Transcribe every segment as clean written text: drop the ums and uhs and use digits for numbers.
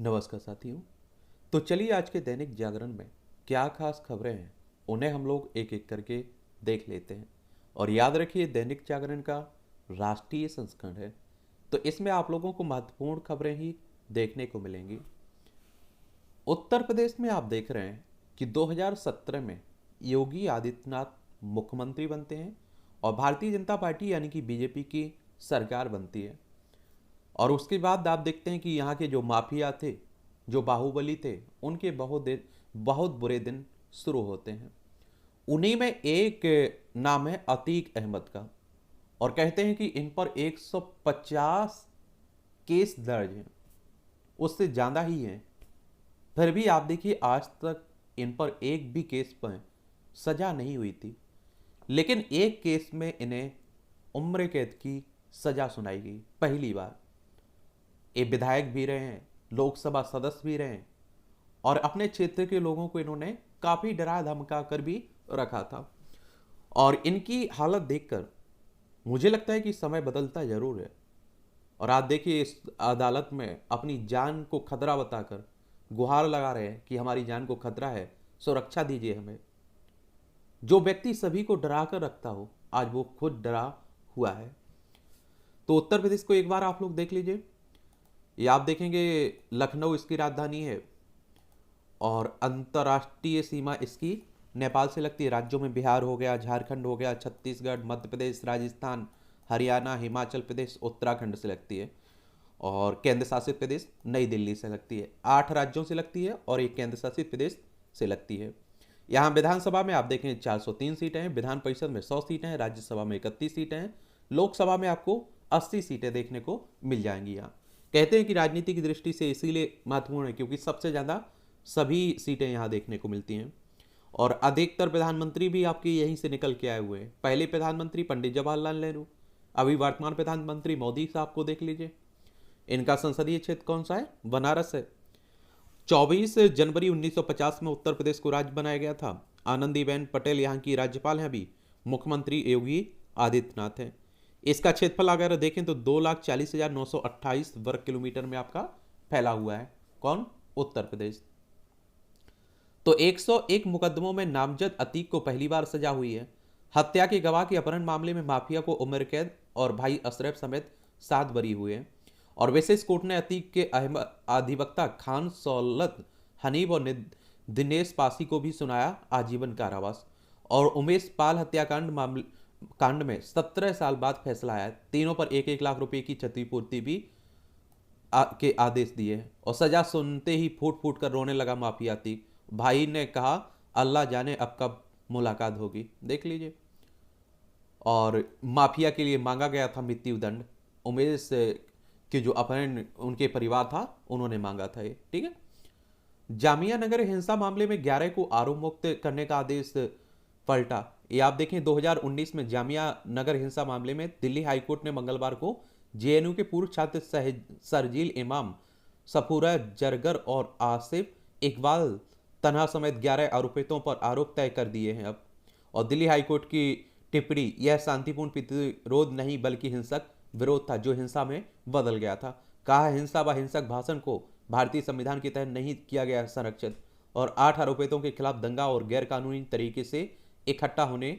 नमस्कार साथियों। तो चलिए आज के दैनिक जागरण में क्या खास खबरें हैं उन्हें हम लोग एक एक करके देख लेते हैं। और याद रखिए दैनिक जागरण का राष्ट्रीय संस्करण है, तो इसमें आप लोगों को महत्वपूर्ण खबरें ही देखने को मिलेंगी। उत्तर प्रदेश में आप देख रहे हैं कि 2017 में योगी आदित्यनाथ मुख्यमंत्री बनते हैं और भारतीय जनता पार्टी यानी कि बीजेपी की सरकार बनती है। और उसके बाद आप देखते हैं कि यहाँ के जो माफिया थे, जो बाहुबली थे, उनके बहुत बुरे दिन शुरू होते हैं। उन्हीं में एक नाम है अतीक अहमद का। और कहते हैं कि इन पर 150 केस दर्ज हैं, उससे ज़्यादा ही हैं। फिर भी आप देखिए आज तक इन पर एक भी केस पर सजा नहीं हुई थी। लेकिन एक केस में इन्हें उम्र कैद की सजा सुनाई गई पहली बार। ये विधायक भी रहे हैं, लोकसभा सदस्य भी रहे हैं, और अपने क्षेत्र के लोगों को इन्होंने काफ़ी डरा धमका कर भी रखा था। और इनकी हालत देखकर मुझे लगता है कि समय बदलता जरूर है। और आप देखिए इस अदालत में अपनी जान को खतरा बताकर गुहार लगा रहे हैं कि हमारी जान को खतरा है, सुरक्षा दीजिए हमें। जो व्यक्ति सभी को डरा कर रखता हो, आज वो खुद डरा हुआ है। तो उत्तर प्रदेश को एक बार आप लोग देख लीजिए। ये आप देखेंगे लखनऊ इसकी राजधानी है और अंतर्राष्ट्रीय सीमा इसकी नेपाल से लगती है। राज्यों में बिहार हो गया, झारखंड हो गया, छत्तीसगढ़, मध्य प्रदेश, राजस्थान, हरियाणा, हिमाचल प्रदेश, उत्तराखंड से लगती है। और केंद्र शासित प्रदेश नई दिल्ली से लगती है। 8 राज्यों से लगती है और एक केंद्र शासित प्रदेश से लगती है। यहाँ विधानसभा में आप देखें 403 सीटें हैं, विधान परिषद में 100 सीटें हैं, राज्यसभा में 31 सीटें हैं, लोकसभा में आपको 80 सीटें देखने को मिल जाएंगी। यहाँ कहते हैं कि राजनीति की दृष्टि से इसीलिए महत्वपूर्ण है क्योंकि सबसे ज़्यादा सभी सीटें यहाँ देखने को मिलती हैं। और अधिकतर प्रधानमंत्री भी आपके यहीं से निकल के आए हुए हैं। पहले प्रधानमंत्री पंडित जवाहरलाल नेहरू, अभी वर्तमान प्रधानमंत्री मोदी साहब को देख लीजिए। इनका संसदीय क्षेत्र कौन सा है? बनारस है। 24 जनवरी 1950 में उत्तर प्रदेश को राज्य बनाया गया था। आनंदीबेन पटेल यहाँ की राज्यपाल हैं, अभी मुख्यमंत्री योगी आदित्यनाथ हैं। इसका क्षेत्रफल अगर देखें तो 2,40,928 वर्ग किलोमीटर में आपका फैला हुआ है। कौन? उत्तर प्रदेश। तो 101 मुकदमों में नामजद अतीक को पहली बार सजा हुई है। हत्या के गवाह के अपहरण मामले में माफिया को उम्र कैद और भाई अशरफ समेत 7 बरी हुए हैं। और विशेष कोर्ट ने अतीक के अधिवक्ता खान सौलत हनीफ और दिनेश पासी को भी सुनाया आजीवन कारावास। और उमेश पाल हत्याकांड मामले कांड में 17 साल बाद फैसला आया। तीनों पर 1-1 लाख रुपए की क्षतिपूर्ति भी के आदेश दिए। और सजा सुनते ही फूट फूट कर रोने लगा माफिया अतीक। भाई ने कहा अल्लाह जाने अब कब मुलाकात होगी। देख लीजिए। और माफिया के लिए मांगा गया था मृत्यु दंड। उमेश के जो अपहरण उनके परिवार था उन्होंने मांगा था ये। ठीक है। जामिया नगर हिंसा मामले में 11 को आरोप मुक्त करने का आदेश पलटा। ये आप देखें 2019 में जामिया नगर हिंसा मामले में दिल्ली हाईकोर्ट ने मंगलवार को जेएनयू के पूर्व छात्र सरजील इमाम, सफूरा जरगर और आसिफ इकबाल तन्हा समेत 11 आरोपितों पर आरोप तय कर दिए हैं अब। और दिल्ली हाईकोर्ट की टिप्पणी, यह शांतिपूर्ण प्रतिरोध नहीं बल्कि हिंसक विरोध था जो हिंसा में बदल गया था। कहा हिंसा व हिंसक भाषण को भारतीय संविधान के तहत नहीं किया गया संरक्षित। और 8 आरोपितों के खिलाफ दंगा और गैरकानूनी तरीके से इकट्ठा होने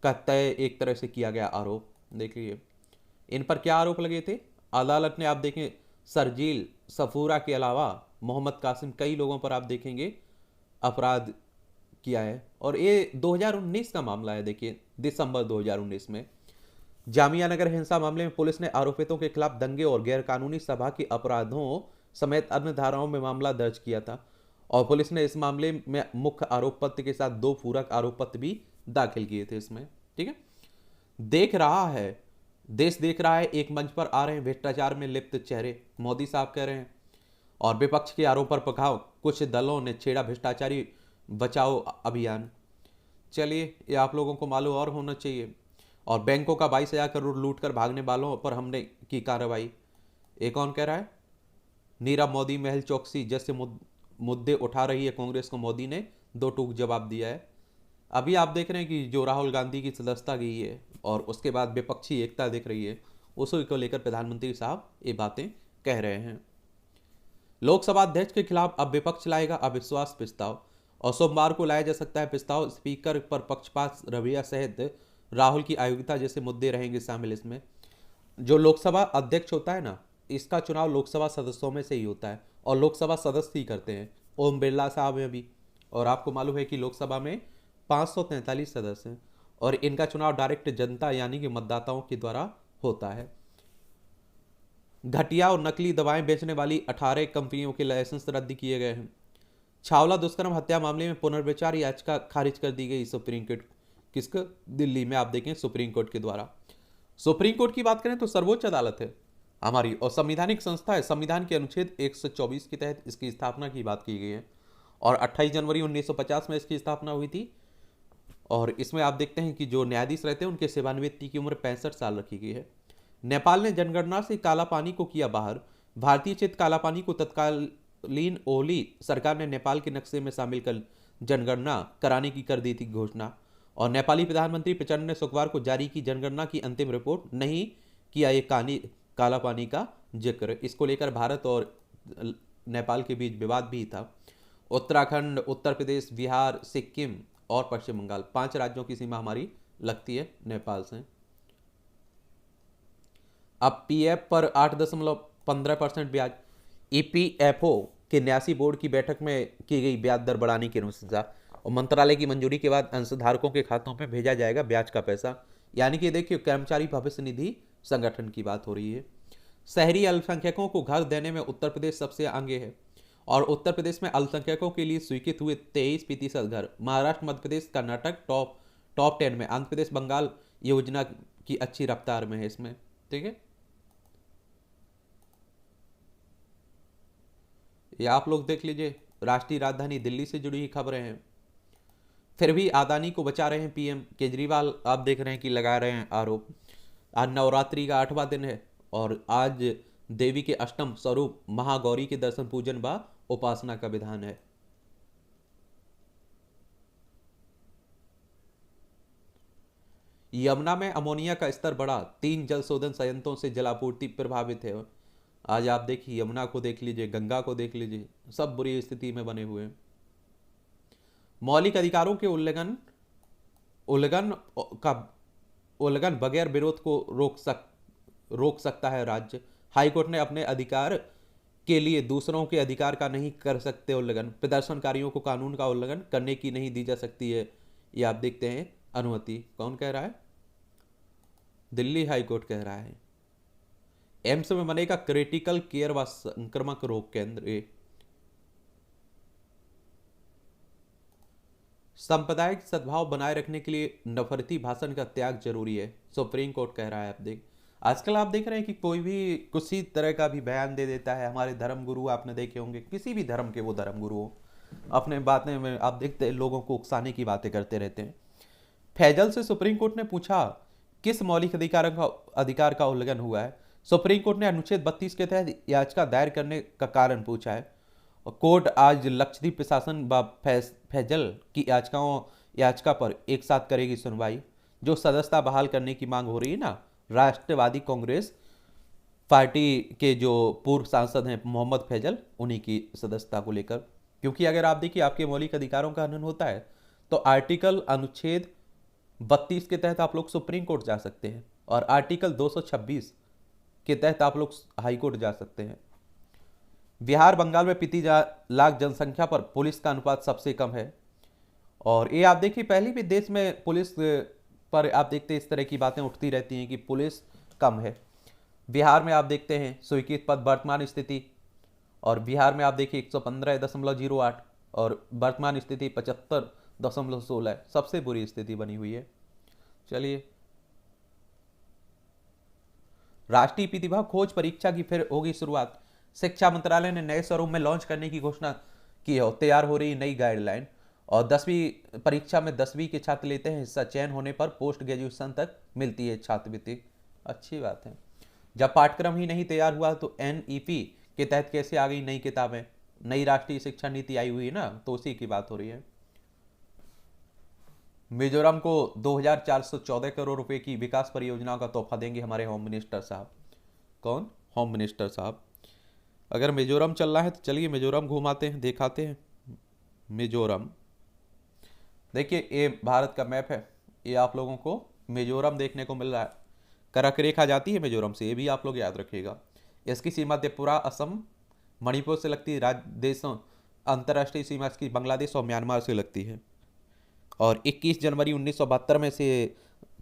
का तय एक तरह से किया गया आरोप। देखिए इन पर क्या आरोप लगे थे। अदालत ने आप देखें सरजील सफूरा के अलावा मोहम्मद कासिम कई लोगों पर आप देखेंगे अपराध किया है। और ये 2019 का मामला है। देखिए दिसंबर 2019 में जामिया नगर हिंसा मामले में पुलिस ने आरोपितों के खिलाफ दंगे और गैरकानूनी सभा के अपराधों समेत अन्य धाराओं में मामला दर्ज किया था। और पुलिस ने इस मामले में मुख्य आरोप पत्र के साथ 2 पूरक आरोप पत्र भी दाखिल किए थे इसमें। ठीक है। देश देख रहा है, एक मंच पर आ रहे हैं भ्रष्टाचार में लिप्त चेहरे, मोदी साहब कह रहे हैं। और विपक्ष के आरोप पर पकाओ, कुछ दलों ने छेड़ा भ्रष्टाचारी बचाओ अभियान। चलिए ये आप लोगों को मालूम और होना चाहिए। और बैंकों का 22,000 करोड़ लूट कर भागने वालों पर हमने की कार्रवाई। एक कौन कह रहा है? नीरव मोदी, मेहुल चोकसी जैसे मुद्दे उठा रही है कांग्रेस को मोदी ने 2 टूक जवाब दिया है। अभी आप देख रहे हैं कि जो राहुल गांधी की सदस्यता गई है और उसके बाद विपक्षी एकता दिख रही है, उसी को लेकर प्रधानमंत्री साहब ये बातें कह रहे हैं। लोकसभा अध्यक्ष के खिलाफ अब विपक्ष लाएगा अविश्वास प्रस्ताव, और सोमवार को लाया जा सकता है प्रस्ताव। स्पीकर पर पक्षपात रवैया सहित राहुल की अयोग्यता जैसे मुद्दे रहेंगे शामिल इसमें। जो लोकसभा अध्यक्ष होता है ना, इसका चुनाव लोकसभा सदस्यों में से ही होता है, और लोकसभा सदस्य ही करते हैं, ओम बिरला साहब हैं अभी। और आपको मालूम है कि लोकसभा में 543 सदस्य हैं, और इनका चुनाव डायरेक्ट जनता यानी कि मतदाताओं के द्वारा होता है। घटिया और नकली दवाएं बेचने वाली 18 कंपनियों के लाइसेंस रद्द किए गए हैं। छावला दुष्कर्म हत्या मामले में पुनर्विचार याचिका खारिज कर दी गई सुप्रीम कोर्ट, किसका? दिल्ली में आप देखें सुप्रीम कोर्ट के द्वारा। सुप्रीम कोर्ट की बात करें तो सर्वोच्च अदालत है हमारी, और संवैधानिक संस्था है। संविधान के अनुच्छेद 124 के तहत इसकी स्थापना की बात की गई है, और 28 जनवरी 1950 में इसकी स्थापना हुई थी। और इसमें आप देखते हैं कि जो न्यायाधीश रहते हैं उनके सेवानिवृत्ति की उम्र 65 साल रखी गई है। नेपाल ने जनगणना से काला पानी को किया बाहर। भारतीय चित काला पानी को तत्कालीन ओली सरकार ने नेपाल के नक्शे में शामिल कर जनगणना कराने की कर दी थी घोषणा। और नेपाली प्रधानमंत्री प्रचंड ने शुक्रवार को जारी की जनगणना की अंतिम रिपोर्ट, नहीं किया ये काला पानी का जिक्र। इसको लेकर भारत और नेपाल के बीच विवाद भी था। उत्तराखंड, उत्तर प्रदेश, बिहार, सिक्किम और पश्चिम बंगाल, 5 राज्यों की सीमा हमारी लगती है नेपाल से। अब पीएफ पर 8.15% ब्याज। ईपीएफओ के न्यासी बोर्ड की बैठक में की गई ब्याज दर बढ़ाने की अनुशंसा, और मंत्रालय की मंजूरी के बाद अंशधारकों के खातों में भेजा जाएगा ब्याज का पैसा। यानी कि देखिए, कर्मचारी भविष्य निधि संगठन की बात हो रही है। शहरी अल्पसंख्यकों को घर देने में उत्तर प्रदेश सबसे आगे है, और उत्तर प्रदेश में अल्पसंख्यकों के लिए स्वीकृत हुए 23% घर। महाराष्ट्र, मध्य प्रदेश, कर्नाटक टॉप 10 में। आंध्र प्रदेश, बंगाल योजना की अच्छी रफ्तार में है इसमें। ठीक है, ये आप लोग देख लीजिए। राष्ट्रीय राजधानी दिल्ली से जुड़ी हुई खबरें हैं। फिर भी अदानी को बचा रहे हैं पीएम केजरीवाल, आप देख रहे हैं कि लगा रहे हैं आरोप। आज नवरात्रि का 8वां दिन है, और आज देवी के अष्टम स्वरूप महागौरी के दर्शन, पूजन व उपासना का विधान है। यमुना में अमोनिया का स्तर बढ़ा, 3 जल शोधन संयंत्रों से जलापूर्ति प्रभावित है। आज आप देखिए, यमुना को देख लीजिए, गंगा को देख लीजिए, सब बुरी स्थिति में बने हुए हैं। मौलिक अधिकारों के उल्लंघन का उल्लंघन बगैर विरोध को रोक सकता है राज्य। हाईकोर्ट ने अपने अधिकार के लिए दूसरों के अधिकार का नहीं कर सकते उल्लंघन। प्रदर्शनकारियों को कानून का उल्लंघन करने की नहीं दी जा सकती है, ये आप देखते हैं अनुमति। कौन कह रहा है? दिल्ली हाईकोर्ट कह रहा है। एम्स में बनेगा क्रिटिकल केयर व संक्रामक रोग केंद्र। सांप्रदायिक सद्भाव बनाए रखने के लिए नफरती भाषण का त्याग जरूरी है, सुप्रीम कोर्ट कह रहा है। आजकल आप देख रहे हैं कि कोई भी किसी तरह का भी बयान दे देता है। हमारे धर्म गुरु आपने देखे होंगे, किसी भी धर्म के वो धर्म गुरु हो, अपने बातें में आप देखते हैं लोगों को उकसाने की बातें करते रहते हैं। फैजल से सुप्रीम कोर्ट ने पूछा किस मौलिक अधिकार का उल्लंघन हुआ है। सुप्रीम कोर्ट ने अनुच्छेद 32 के तहत याचिका दायर करने का कारण पूछा है। और कोर्ट आज लक्षद्वीप प्रशासन व फैजल की याचिका पर एक साथ करेगी सुनवाई। जो सदस्यता बहाल करने की मांग हो रही है ना, राष्ट्रवादी कांग्रेस पार्टी के जो पूर्व सांसद हैं मोहम्मद फैजल, उन्हीं की सदस्यता को लेकर। क्योंकि अगर आप देखिए आपके मौलिक अधिकारों का हनन होता है तो आर्टिकल अनुच्छेद 32 के तहत आप लोग सुप्रीम कोर्ट जा सकते हैं, और आर्टिकल 226 के तहत आप लोग हाई कोर्ट जा सकते हैं। बिहार, बंगाल में प्रति लाख जनसंख्या पर पुलिस का अनुपात सबसे कम है। और ये आप देखिए, पहले भी देश में पुलिस पर आप देखते हैं इस तरह की बातें उठती रहती हैं कि पुलिस कम है। बिहार में आप देखते हैं स्वीकृत पद वर्तमान स्थिति, और बिहार में आप देखिए 115.08, और वर्तमान स्थिति 75.16, सबसे बुरी स्थिति बनी हुई है। चलिए, राष्ट्रीय प्रतिभा खोज परीक्षा की फिर होगी शुरुआत। शिक्षा मंत्रालय ने नए स्वरूप में लॉन्च करने की घोषणा की है। तैयार हो रही नई गाइडलाइन, और 10वीं परीक्षा में 10वीं के छात्र लेते हैं हिस्सा। चयन होने पर पोस्ट ग्रेजुएशन तक मिलती है छात्रवृत्ति। अच्छी बात है। जब पाठ्यक्रम ही नहीं तैयार हुआ तो एनईपी के तहत कैसे आ गई नई किताबें? नई राष्ट्रीय शिक्षा नीति आई हुई है ना, तो उसी की बात हो रही है। मिजोरम को 2414 करोड़ रुपए की विकास परियोजनाओं का तोहफा देंगे हमारे होम मिनिस्टर साहब। कौन? होम मिनिस्टर साहब। अगर मिजोरम चलना है तो चलिए मिजोरम घुमाते हैं, दिखाते हैं। मिजोरम, देखिए ये भारत का मैप है, ये आप लोगों को मिजोरम देखने को मिल रहा है। करक रेखा जाती है मिजोरम से, ये भी आप लोग याद रखिएगा। इसकी सीमा त्रिपुरा, असम, मणिपुर से लगती है। राज्य देशों, अंतर्राष्ट्रीय सीमा इसकी बांग्लादेश और म्यांमार से लगती है। और 21 जनवरी 1972 में से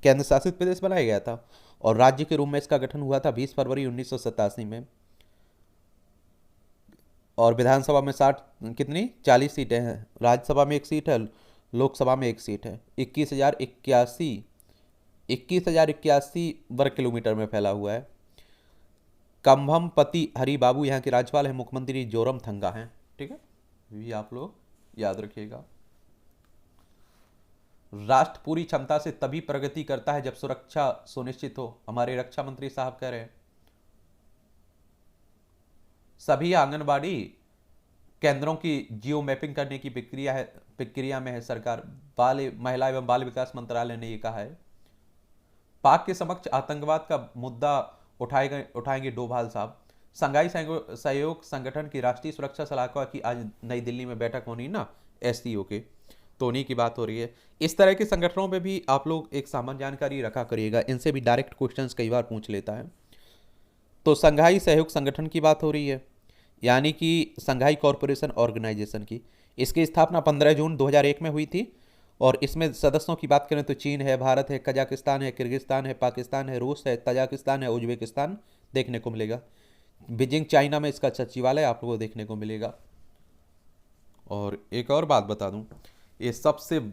केंद्र शासित प्रदेश बनाया गया था, और राज्य के रूप में इसका गठन हुआ था 20 फरवरी 1987 में। और विधानसभा में 60 कितनी 40 सीटें हैं। राज्यसभा में 1 सीट है, लोकसभा में 1 सीट है। 21,081 वर्ग किलोमीटर में फैला हुआ है। कंभमपति हरि बाबू यहाँ के राज्यपाल हैं। मुख्यमंत्री जोरमथंगा हैं। ठीक है, ये आप लोग याद रखिएगा। राष्ट्र पूरी क्षमता से तभी प्रगति करता है जब सुरक्षा सुनिश्चित हो, हमारे रक्षा मंत्री साहब कह रहे हैं। सभी आंगनबाड़ी केंद्रों की जियो मैपिंग करने की प्रक्रिया में है सरकार। महिला एवं बाल विकास मंत्रालय ने ये कहा है। पाक के समक्ष आतंकवाद का मुद्दा उठाएंगे डोभाल साहब। संघाई सहयोग संगठन की राष्ट्रीय सुरक्षा सलाहकार की आज नई दिल्ली में बैठक होनी ना, एससीओ के, तो उन्हीं की बात हो रही है। इस तरह के संगठनों में भी आप लोग एक सामान्य जानकारी रखा करिएगा, इनसे भी डायरेक्ट क्वेश्चंस कई बार पूछ लेता है। तो संघाई सहयोग संगठन की बात हो रही है, यानी कि संघाई कॉरपोरेशन ऑर्गेनाइजेशन की। इसकी स्थापना 15 जून 2001 में हुई थी, और इसमें सदस्यों की बात करें तो चीन है, भारत है, कजाकिस्तान है, किर्गिस्तान है, पाकिस्तान है, रूस है, तजाकिस्तान है, उज्बेकिस्तान देखने को मिलेगा। बीजिंग चाइना में इसका सचिवालय आप लोगों को देखने को मिलेगा। और एक और बात बता दूं, ये सबसे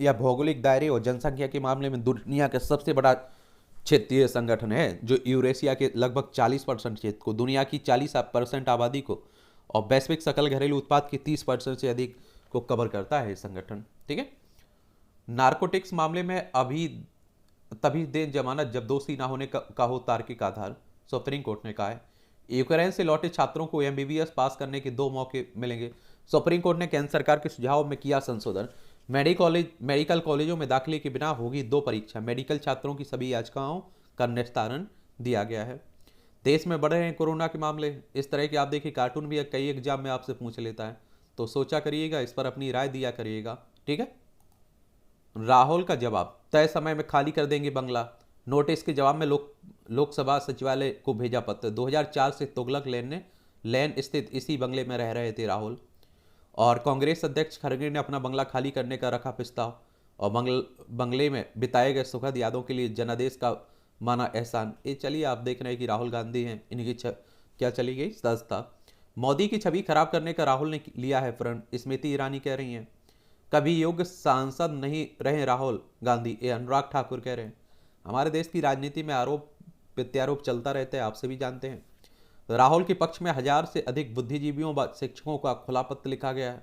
या भौगोलिक दायरे और जनसंख्या के मामले में दुनिया का सबसे बड़ा क्षेत्रीय संगठन है, जो यूरेशिया के लगभग 40% क्षेत्र को, दुनिया की 40% आबादी को और वैश्विक सकल घरेलू उत्पाद के 30% से अधिक को कवर करता है ये संगठन। ठीक है। नारकोटिक्स मामले में अभी तभी दें जमानत जब दोषी ना होने का हो तार्किक आधार, सुप्रीम कोर्ट ने कहा है। यूक्रेन से लौटे छात्रों को एमबीबीएस पास करने के 2 मौके मिलेंगे। सुप्रीम कोर्ट ने केंद्र सरकार के सुझाव में किया संशोधन। मेडिकल कॉलेजों में दाखिले के बिना होगी 2 परीक्षा। मेडिकल छात्रों की सभी याचिकाओं का निस्तारण दिया गया है। देश में बढ़ रहे हैं कोरोना के मामले। इस तरह के आप देखिए कार्टून भी कई एग्जाम में आपसे पूछ लेता है, तो सोचा करिएगा, इस पर अपनी राय दिया करिएगा। ठीक है। राहुल का जवाब, तय समय में खाली कर देंगे बंगला। नोटिस के जवाब में लोकसभा सचिवालय को भेजा पत्र। 2004 से तुगलक लेन स्थित इसी बंगले में रह रहे थे राहुल। और कांग्रेस अध्यक्ष खड़गे ने अपना बंगला खाली करने का रखा प्रस्ताव, और बंगले में बिताए गए सुखद यादों के लिए जनादेश का माना एहसान। ये चलिए आप देख रहे हैं कि राहुल गांधी हैं, इनकी क्या चली गई सस्ता। मोदी की छवि खराब करने का राहुल ने लिया है प्रण, स्मृति ईरानी कह रही हैं। कभी योग्य सांसद नहीं रहे राहुल गांधी, ये अनुराग ठाकुर कह रहे हैं। हमारे देश की राजनीति में आरोप प्रत्यारोप चलता रहता है, आपसे भी जानते हैं। राहुल के पक्ष में 1000 से अधिक बुद्धिजीवियों व शिक्षकों का खुला पत्र लिखा गया है।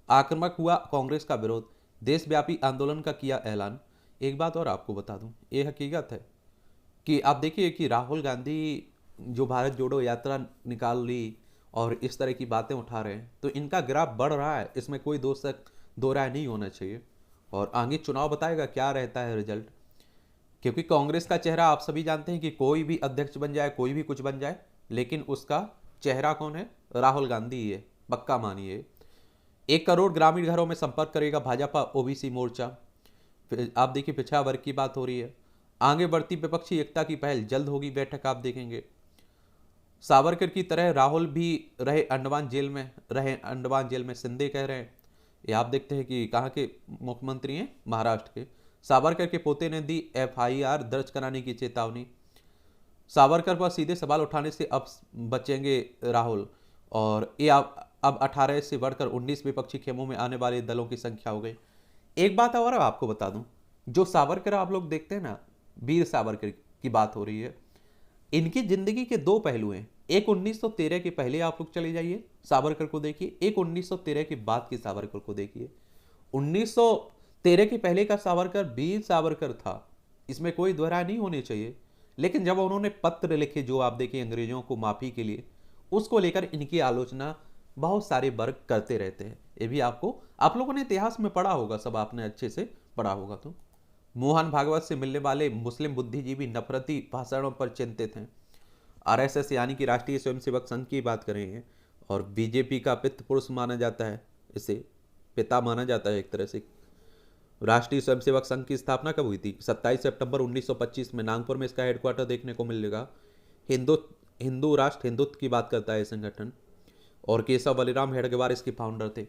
आक्रामक हुआ कांग्रेस का विरोध, देशव्यापी आंदोलन का किया ऐलान। एक बात और आपको बता दूं, ये हकीकत है कि आप देखिए कि राहुल गांधी जो भारत जोड़ो यात्रा निकाल ली और इस तरह की बातें उठा रहे हैं, तो इनका ग्राफ बढ़ रहा है, इसमें कोई दो राय नहीं होना चाहिए। और आगे चुनाव बताएगा क्या रहता है रिजल्ट, क्योंकि कांग्रेस का चेहरा आप सभी जानते हैं कि कोई भी अध्यक्ष बन जाए, कोई भी कुछ बन जाए, लेकिन उसका चेहरा कौन है? राहुल गांधी है, पक्का मानिए। 1 करोड़ ग्रामीण घरों में संपर्क करेगा भाजपा ओबीसी मोर्चा। आप देखिए पिछड़ा वर्ग की बात हो रही है। आगे बढ़ती विपक्षी एकता की पहल, जल्द होगी बैठक, आप देखेंगे। सावरकर की तरह राहुल भी रहे अंडमान जेल में, शिंदे कह रहे हैं। ये आप देखते हैं कि कहाँ के मुख्यमंत्री हैं? महाराष्ट्र के। सावरकर के पोते ने दी एफआईआर दर्ज कराने की चेतावनी। सावरकर पर सीधे सवाल उठाने से अब बचेंगे राहुल। और ये अब 18 से बढ़कर 19 विपक्षी खेमों में आने वाले दलों की संख्या हो गई। एक बात और आपको बता दूं, जो सावरकर आप लोग देखते हैं ना, वीर सावरकर की बात हो रही है, इनकी जिंदगी के 2 पहलू हैं। एक 1913 के पहले आप लोग चले जाइए सावरकर को देखिए, एक 1913 के बाद के सावरकर को देखिए। 1913 के पहले का सावरकर वीर सावरकर था, इसमें कोई दोहराय नहीं होनी चाहिए। लेकिन जब उन्होंने पत्र लिखे जो आप देखिए अंग्रेजों को माफी के लिए, उसको लेकर इनकी आलोचना बहुत सारे वर्ग करते रहते हैं। ये भी आप लोगों ने इतिहास में पढ़ा होगा, सब आपने अच्छे से पढ़ा होगा। तो मोहन भागवत से मिलने वाले मुस्लिम बुद्धिजीवी नफरती भाषणों पर चिंतित हैं। आरएसएस यानी कि राष्ट्रीय स्वयंसेवक संघ की बात कर रहे हैं, और बीजेपी का पितृ पुरुष माना जाता है, इसे पिता माना जाता है एक तरह से। राष्ट्रीय स्वयंसेवक संघ की स्थापना कब हुई थी? 27 सितंबर 1925 में। नागपुर में इसका हेडक्वार्टर देखने को मिलेगा। हिंदू हिंदू राष्ट्र हिंदुत्व की बात करता है संगठन, और केशव बलिराम हेडगेवार इसके फाउंडर थे।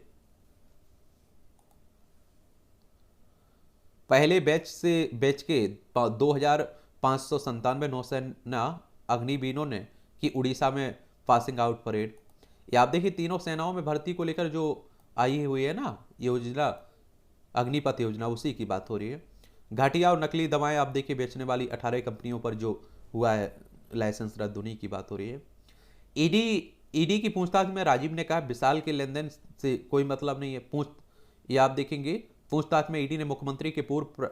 पहले बैच के 2597 नौसेना अग्निवीरों ने की उड़ीसा में पासिंग आउट परेड। ये आप देखिए तीनों सेनाओं में भर्ती को लेकर जो आई हुई है ना योजना, अग्निपथ योजना, उसी की बात हो रही है। घटिया और नकली दवाएं आप देखिए बेचने वाली 18 कंपनियों पर जो हुआ है लाइसेंस रद्द होने की बात हो रही है। ईडी की पूछताछ में राजीव ने कहा विशाल के लेनदेन से कोई मतलब नहीं है। ये आप देखेंगे पूछताछ में ईडी ने मुख्यमंत्री के पूर्व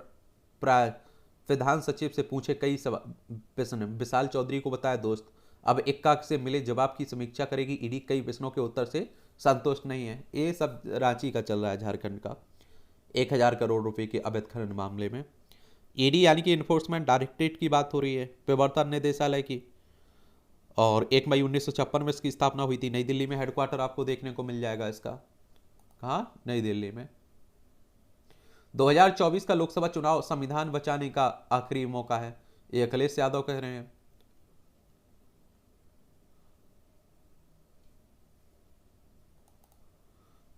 प्रधान सचिव से पूछे कई प्रश्न। विशाल चौधरी को बताया दोस्त, अब इक्का से मिले जवाब की समीक्षा करेगी ईडी। कई प्रश्नों के उत्तर से संतुष्ट नहीं है। ये सब रांची का चल रहा है, झारखंड का 1000 करोड़ रुपए के अवैध खनन मामले में। ईडी यानी कि इन्फोर्समेंट डायरेक्टरेट की बात हो रही है, प्रवर्तन निदेशालय की। और 1 मई 1956 में इसकी स्थापना हुई थी। नई दिल्ली में हेडक्वार्टर आपको देखने को मिल जाएगा इसका। कहाँ? नई दिल्ली में। 2024 का लोकसभा चुनाव संविधान बचाने का आखिरी मौका है, ये अखिलेश यादव कह रहे हैं।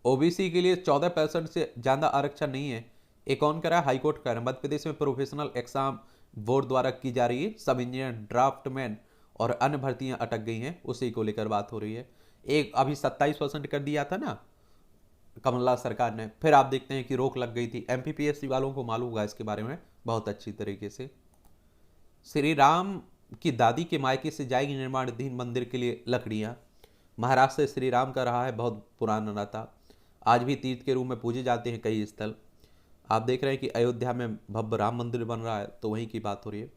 ओबीसी के लिए 14% से ज्यादा आरक्षण नहीं है, ये कौन कह रहा है? हाईकोर्ट कह रहा है। मध्य प्रदेश में प्रोफेशनल एग्जाम बोर्ड द्वारा की जा रही है सब इंजीनियर, ड्राफ्टमैन और अन्य भर्तियां अटक गई हैं, उसी को लेकर बात हो रही है। एक अभी 27% कर दिया था ना कमलनाथ सरकार ने, फिर आप देखते हैं कि रोक लग गई थी। एमपीपीएससी वालों को मालूम होगा इसके बारे में बहुत अच्छी तरीके से। श्री राम की दादी के मायके से जाएगी निर्माणाधीन मंदिर के लिए लकड़ियां। महाराष्ट्र से श्री राम का रहा है बहुत पुराना नाता, आज भी तीर्थ के रूप में पूजे जाते हैं कई स्थल। आप देख रहे हैं कि अयोध्या में भव्य राम मंदिर बन रहा है, तो वहीं की बात हो रही है।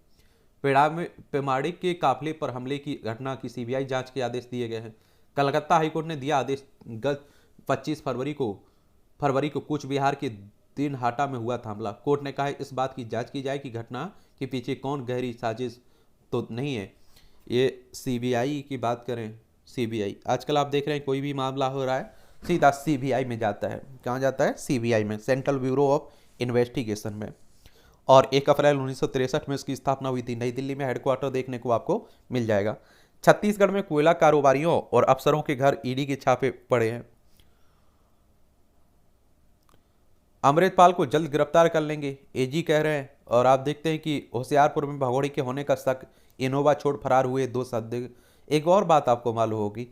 पेमाड़ी के काफिले पर हमले की घटना की सीबीआई जांच के आदेश दिए गए हैं। कलकत्ता हाईकोर्ट ने दिया आदेश। गत 25 फरवरी को कूच बिहार के दिनहाटा में हुआ था हमला। कोर्ट ने कहा इस बात की जांच की जाए कि घटना के पीछे कौन गहरी साजिश तो नहीं है। ये सीबीआई की बात करें, सीबीआई आजकल आप देख रहे हैं कोई भी मामला हो रहा है सीधा सीबीआई में जाता है। कहाँ जाता है? सीबीआई में, सेंट्रल ब्यूरो ऑफ इन्वेस्टिगेशन में। और 1 अप्रैल 1963 में इसकी स्थापना हुई थी। नई दिल्ली में हेडक्वार्टर देखने को आपको मिल जाएगा। छत्तीसगढ़ में कोयला कारोबारियों और अफसरों के घर ईडी के छापे पड़े हैं। अमृतपाल को जल्द गिरफ्तार कर लेंगे, एजी कह रहे हैं। और आप देखते हैं कि होशियारपुर में भगोड़े के होने का शक, इनोवा छोड़ फरार हुए 2 संदिग्ध। एक और बात आपको मालूम होगी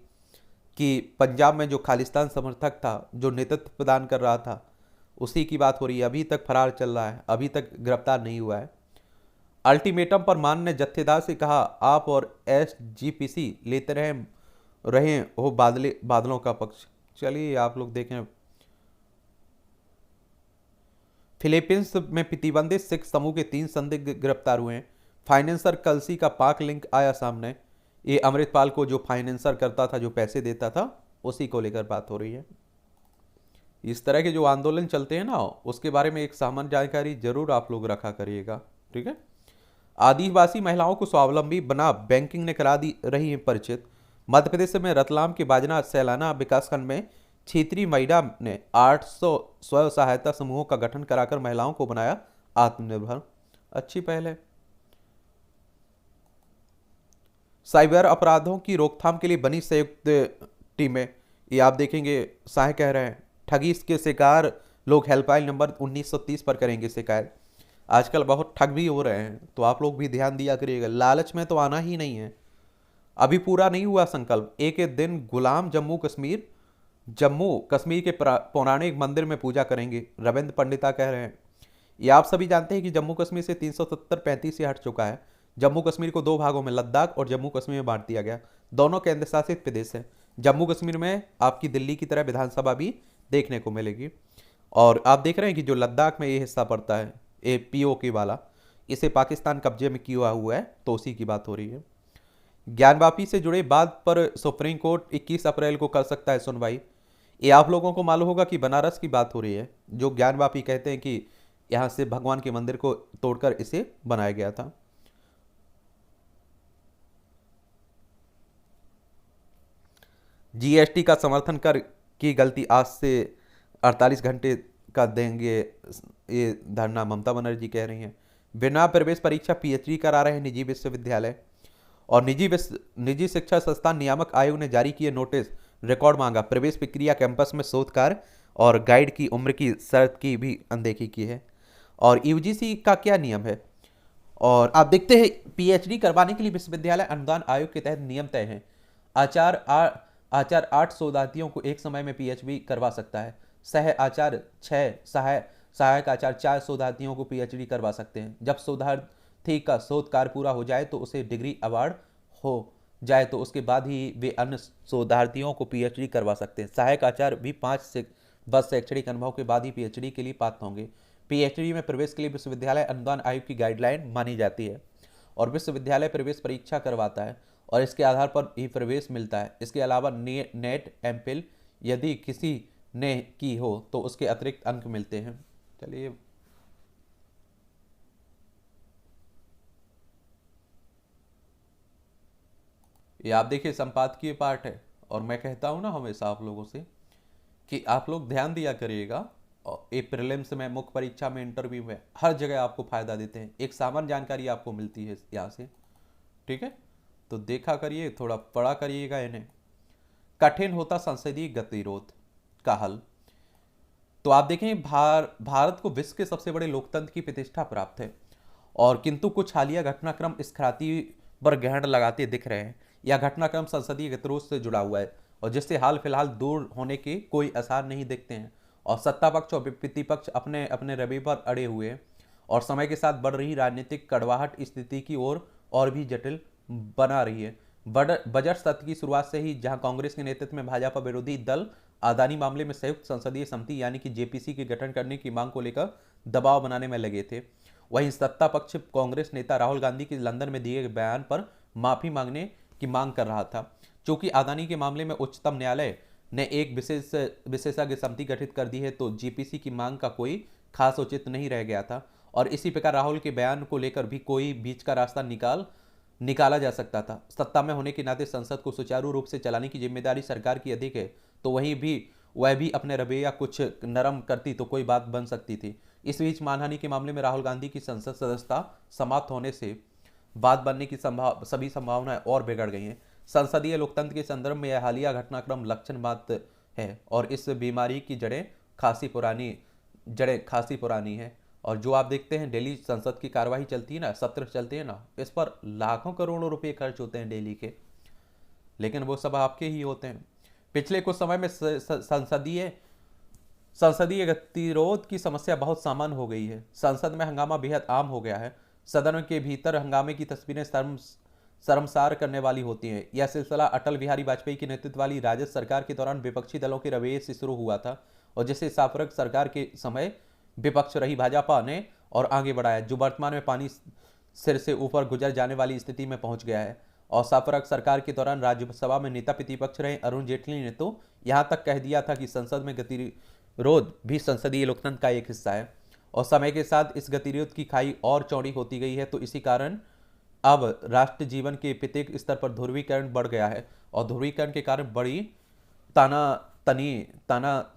कि पंजाब में जो खालिस्तान समर्थक था, जो नेतृत्व प्रदान कर रहा था, उसी की बात हो रही है। अभी तक फरार चल रहा है, अभी तक गिरफ्तार नहीं हुआ है। अल्टीमेटम पर मान ने जत्थेदार से कहा आप और एसजीपीसी लेते रहे हो बादलों का पक्ष। चलिए आप लोग देखें। फिलीपींस में प्रतिबंधित सिख समूह के 3 संदिग्ध गिरफ्तार हुए हैं। फाइनेंसर कलसी का पाक लिंक आया सामने। ये अमृतपाल को जो फाइनेंसर करता था, जो पैसे देता था, उसी को लेकर बात हो रही है। इस तरह के जो आंदोलन चलते हैं ना, उसके बारे में एक सामान्य जानकारी जरूर आप लोग रखा करिएगा, ठीक है। आदिवासी महिलाओं को स्वावलंबी बना बैंकिंग ने करा दी रही है परिचित। मध्य प्रदेश में रतलाम के बाजना सैलाना विकासखंड में क्षेत्रीय महिला ने 800 स्व सहायता समूहों का गठन कराकर महिलाओं को बनाया आत्मनिर्भर। अच्छी पहल है। साइबर अपराधों की रोकथाम के लिए बनी संयुक्त टीमें। ये आप देखेंगे शाह कह रहे हैं ठगी के शिकार लोग हेल्पलाइन नंबर 1930 पर करेंगे शिकायत। आजकल बहुत ठग भी हो रहे हैं, तो आप लोग भी ध्यान दिया करिएगा। लालच में तो आना ही नहीं है। अभी पूरा नहीं हुआ संकल्प। एक दिन गुलाम जम्मू कश्मीर के पौराणिक मंदिर में पूजा करेंगे, रविंद्र पंडिता कह रहे हैं। ये आप सभी जानते हैं कि जम्मू कश्मीर से 370-35 से हट चुका है। जम्मू कश्मीर को 2 भागों में, लद्दाख और जम्मू कश्मीर में बांट दिया गया। दोनों केंद्र शासित प्रदेश हैं। जम्मू कश्मीर में आपकी दिल्ली की तरह विधानसभा भी देखने को मिलेगी। और आप देख रहे हैं कि जो लद्दाख में ये हिस्सा पड़ता है, ये पीओके वाला, इसे पाकिस्तान कब्जे में किया हुआ है, तो उसी की बात हो रही है। ज्ञानवापी से जुड़े बात पर सुप्रीम कोर्ट 21 अप्रैल को कर सकता है सुनवाई। ये आप लोगों को मालूम होगा कि बनारस की बात हो रही है, जो ज्ञानवापी कहते हैं कि यहाँ से भगवान के मंदिर को तोड़कर इसे बनाया गया था। जीएसटी का समर्थन कर की गलती आज से 48 घंटे का देंगे, ये धरना ममता बनर्जी कह रही हैं। बिना प्रवेश परीक्षा पीएचडी करा रहे निजी विश्वविद्यालय। और निजी शिक्षा संस्थान नियामक आयोग ने जारी किए नोटिस, रिकॉर्ड मांगा। प्रवेश प्रक्रिया कैंपस में शोध कार्य और गाइड की उम्र की शर्त की भी अनदेखी की है। और यूजीसी का क्या नियम है, और आप देखते हैं पीएचडी करवाने के लिए विश्वविद्यालय अनुदान आयोग के तहत नियम तय हैं। आचार्य 8 शोधार्थियों को एक समय में पीएचडी करवा सकता है। सह आचार्य 6, सहायक आचार्य 4 शोधार्थियों को पीएचडी करवा सकते हैं। जब शोधार्थी का शोध कार्य पूरा हो जाए तो उसे डिग्री अवार्ड हो जाए तो उसके बाद ही वे अन्य शोधार्थियों को पीएचडी करवा सकते हैं। सहायक आचार्य भी 5 से बस शैक्षणिक अनुभव के बाद ही पीएचडी के लिए पात्र होंगे। पीएचडी में प्रवेश के लिए विश्वविद्यालय अनुदान आयोग की गाइडलाइन मानी जाती है और विश्वविद्यालय प्रवेश परीक्षा करवाता है और इसके आधार पर ही प्रवेश मिलता है। इसके अलावा नेट, एमफिल यदि किसी ने की हो तो उसके अतिरिक्त अंक मिलते हैं। चलिए, ये आप देखिए संपादकीय पार्ट है। और मैं कहता हूँ ना हमेशा आप लोगों से कि आप लोग ध्यान दिया करिएगा। और ये प्रीलिम्स में, मुख्य परीक्षा में, इंटरव्यू में, हर जगह आपको फायदा देते हैं। एक सामान्य जानकारी आपको मिलती है यहाँ से, ठीक है। तो देखा करिए, थोड़ा पढ़ा करिएगा इन्हें। कठिन होता संसदीय गतिरोध का हल। तो आप देखें, भारत को विश्व के सबसे बड़े लोकतंत्र की प्रतिष्ठा प्राप्त है, और किंतु कुछ हालिया घटनाक्रम इस ख्याति पर ग्रहण लगाते दिख रहे हैं। यह घटनाक्रम संसदीय गतिरोध से जुड़ा हुआ है और जिससे हाल फिलहाल दूर होने के कोई आसार नहीं दिखते हैं। और सत्ता पक्ष और विपत्ति पक्ष अपने अपने रवैये पर अड़े हुए हैं और समय के साथ बढ़ रही राजनीतिक कड़वाहट स्थिति की ओर और भी जटिल बना रही है। बजट सत्र की शुरुआत से ही जहां कांग्रेस के नेतृत्व में भाजपा विरोधी दल अदानी मामले में संयुक्त संसदीय समिति यानी कि जेपीसी के गठन करने की मांग को लेकर दबाव बनाने में लगे थे, वहीं सत्ता पक्ष कांग्रेस नेता राहुल गांधी के लंदन में दिए गए बयान पर माफी मांगने की मांग कर रहा था। चूंकि अदानी के मामले में उच्चतम न्यायालय ने एक विशेषज्ञ समिति गठित कर दी है तो जेपीसी की मांग का कोई खास औचित्य नहीं रह गया था और इसी प्रकार राहुल के बयान को लेकर भी कोई बीच का रास्ता निकाला जा सकता था। सत्ता में होने के नाते संसद को सुचारू रूप से चलाने की जिम्मेदारी सरकार की अधिक है, तो वह भी अपने रवैया कुछ नरम करती तो कोई बात बन सकती थी। इस बीच मानहानि के मामले में राहुल गांधी की संसद सदस्यता समाप्त होने से बात बनने की सभी संभावनाएं और बिगड़ गई हैं। संसदीय लोकतंत्र के संदर्भ में यह हालिया घटनाक्रम लक्षण मात्र है और इस बीमारी की जड़ें खासी पुरानी है। और जो आप देखते हैं दिल्ली संसद की कार्यवाही चलती है ना, सत्र चलते हैं ना, इस पर लाखों करोड़ों रुपए खर्च होते हैं दिल्ली के, लेकिन वो सब आपके ही होते हैं। पिछले कुछ समय में संसदीय गतिरोध की समस्या बहुत सामान्य हो गई है। संसद में हंगामा बेहद आम हो गया है। सदन के भीतर हंगामे की तस्वीरें शर्मसार करने वाली होती हैं। यह सिलसिला अटल बिहारी वाजपेयी की नेतृत्व वाली राजद सरकार के दौरान विपक्षी दलों के रवैये से शुरू हुआ था और जिसे सापरक सरकार के समय विपक्ष रही भाजपा ने और आगे बढ़ाया, जो वर्तमान में पानी सिर से ऊपर गुजर जाने वाली स्थिति में पहुंच गया है। और सापरक सरकार के दौरान राज्यसभा में नेता प्रतिपक्ष रहे अरुण जेटली ने तो यहां तक कह दिया था कि संसद में गतिरोध भी संसदीय लोकतंत्र का एक हिस्सा है। और समय के साथ इस गतिरोध की खाई और चौड़ी होती गई है, तो इसी कारण अब राष्ट्र जीवन के प्रत्येक स्तर पर ध्रुवीकरण बढ़ गया है और ध्रुवीकरण के कारण बड़ी ताना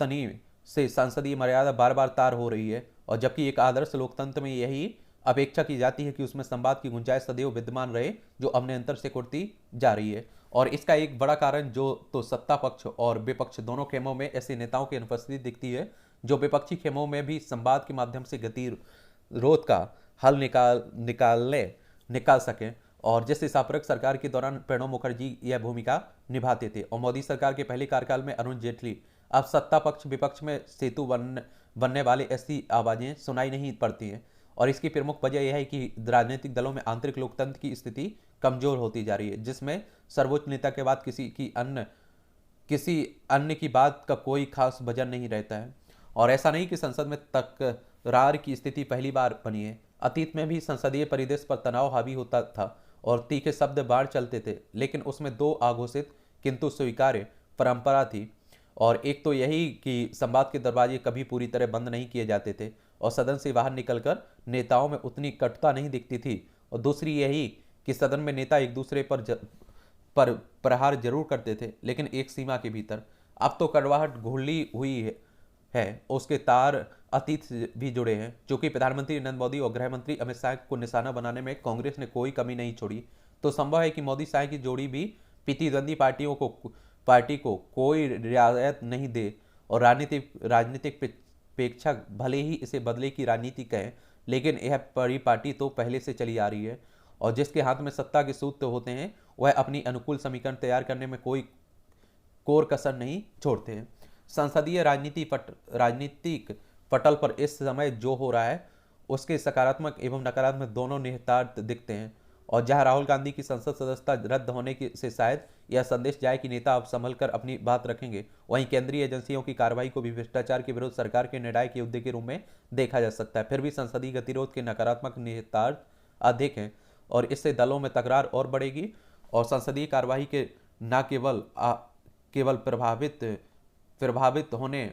तनी से संसदीय मर्यादा बार बार तार हो रही है। और जबकि एक आदर्श लोकतंत्र में यही अपेक्षा की जाती है कि उसमें संवाद की गुंजाइश सदैव विद्यमान रहे, जो अपने अंतर से कुर्ती जा रही है। और इसका एक बड़ा कारण जो तो सत्ता पक्ष और विपक्ष दोनों खेमों में ऐसे नेताओं की अनुपस्थिति दिखती है जो विपक्षी खेमों में भी संवाद के माध्यम से गतिरोध का हल निकाल सकें। और जैसे सापरक सरकार के दौरान प्रणब मुखर्जी यह भूमिका निभाते थे और मोदी सरकार के पहले कार्यकाल में अरुण जेटली, अब सत्ता पक्ष विपक्ष में सेतु बनने वाले ऐसी आवाजें सुनाई नहीं पड़ती हैं। और इसकी प्रमुख वजह यह है कि राजनीतिक दलों में आंतरिक लोकतंत्र की स्थिति कमजोर होती जा रही है, जिसमें सर्वोच्च नेता के बाद किसी अन्य की बात का कोई खास वजन नहीं रहता है। और ऐसा नहीं कि संसद में तकरार की स्थिति पहली बार बनी है। अतीत में भी संसदीय परिदृश्य पर तनाव हावी होता था और तीखे शब्द बाढ़ चलते थे, लेकिन उसमें दो आघोषित किंतु स्वीकार्य परंपरा थी। और एक तो यही कि संवाद के दरवाजे कभी पूरी तरह बंद नहीं किए जाते थे और सदन से बाहर निकलकर नेताओं में उतनी कटुता नहीं दिखती थी, और दूसरी यही कि सदन में नेता एक दूसरे पर पर प्रहार जरूर करते थे, लेकिन एक सीमा के भीतर। अब तो कड़वाहट घुली हुई है, उसके तार अतीत से भी जुड़े हैं। चूंकि प्रधानमंत्री नरेंद्र मोदी और गृह मंत्री अमित शाह को निशाना बनाने में कांग्रेस ने कोई कमी नहीं छोड़ी, तो संभव है कि मोदी शाह की जोड़ी भी प्रतिद्वंदी पार्टी को कोई रियायत नहीं दे। और राजनीतिक पेक्षक भले ही इसे बदले की राजनीति कहें, लेकिन यह बड़ी पार्टी तो पहले से चली आ रही है, और जिसके हाथ में सत्ता के सूत्र होते हैं वह अपनी अनुकूल समीकरण तैयार करने में कोई कोर कसर नहीं छोड़ते हैं। संसदीय राजनीतिक पटल पर इस समय जो हो रहा है उसके सकारात्मक एवं नकारात्मक दोनों निहितार्थ दिखते हैं। और जहां राहुल गांधी की संसद सदस्यता रद्द होने से शायद यह संदेश जाए कि नेता अब संभल कर अपनी बात रखेंगे, वहीं केंद्रीय एजेंसियों की कार्रवाई को भी भ्रष्टाचार के विरुद्ध सरकार के निर्णायक युद्ध के रूप में देखा जा सकता है। फिर भी संसदीय गतिरोध के नकारात्मक निहितार्थ अधिक हैं, और इससे दलों में तकरार और बढ़ेगी, और संसदीय कार्यवाही के न केवल प्रभावित होने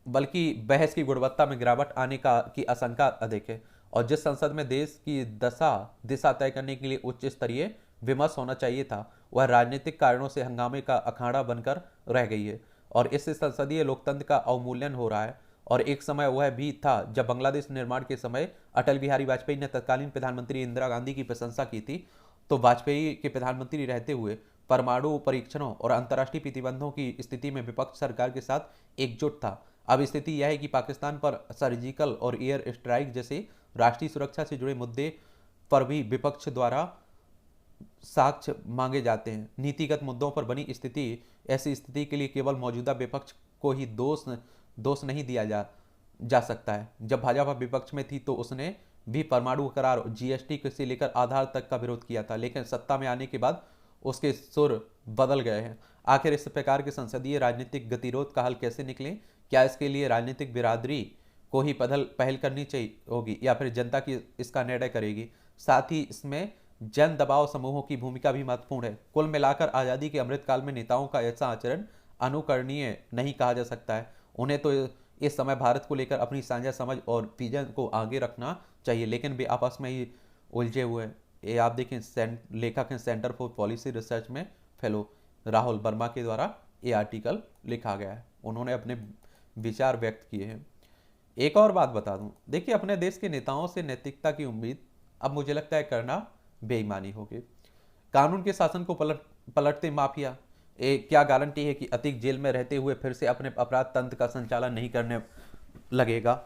बल्कि बहस की गुणवत्ता में गिरावट आने की आशंका अधिक है। और जिस संसद में देश की दिशा तय करने के लिए उच्च स्तरीय विमर्श होना चाहिए था, वह राजनीतिक कारणों से हंगामे का अखाड़ा बनकर रह गई है, और इससे संसदीय लोकतंत्र का अवमूल्यन हो रहा है। और एक समय वह भी था जब बांग्लादेश निर्माण के समय अटल बिहारी वाजपेयी ने तत्कालीन प्रधानमंत्री इंदिरा गांधी की प्रशंसा की थी, तो वाजपेयी के प्रधानमंत्री रहते हुए परमाणु परीक्षणों और अंतर्राष्ट्रीय प्रतिबंधों की स्थिति में विपक्ष सरकार के साथ एकजुट था। अब स्थिति यह है कि पाकिस्तान पर सर्जिकल और एयर स्ट्राइक जैसे राष्ट्रीय सुरक्षा से जुड़े मुद्दे पर भी विपक्ष द्वारा साक्ष्य मांगे जाते हैं। नीतिगत मुद्दों पर बनी ऐसी स्थिति के लिए केवल मौजूदा विपक्ष को ही दोष नहीं दिया जा सकता है। जब भाजपा विपक्ष में थी तो उसने भी परमाणु करार जीएसटी से लेकर आधार तक का विरोध किया था, लेकिन सत्ता में आने के बाद उसके सुर बदल गए हैं। आखिर इस प्रकार के संसदीय राजनीतिक गतिरोध का हल कैसे निकले? क्या इसके लिए राजनीतिक बिरादरी को ही पहल करनी चाहिए होगी, या फिर जनता की इसका निर्णय करेगी? साथ ही इसमें जन दबाव समूहों की भूमिका भी महत्वपूर्ण है। कुल मिलाकर आज़ादी के अमृतकाल में नेताओं का ऐसा आचरण अनुकरणीय नहीं कहा जा सकता है। उन्हें तो इस समय भारत को लेकर अपनी साझा समझ और विजन को आगे रखना चाहिए, लेकिन वे आपस में ही उलझे हुए हैं। ये आप देखें, लेखक हैं सेंटर फॉर पॉलिसी रिसर्च में फेलो राहुल वर्मा के द्वारा ये आर्टिकल लिखा गया है। उन्होंने अपने विचार व्यक्त किए हैं। एक और बात बता दूं, देखिए, अपने देश के नेताओं से नैतिकता की उम्मीद अब मुझे लगता है करना बेईमानी होगी। कानून के शासन को पलटते माफिया, क्या गारंटी है कि अतिक जेल में रहते हुए फिर से अपने अपराध तंत्र का संचालन नहीं करने लगेगा?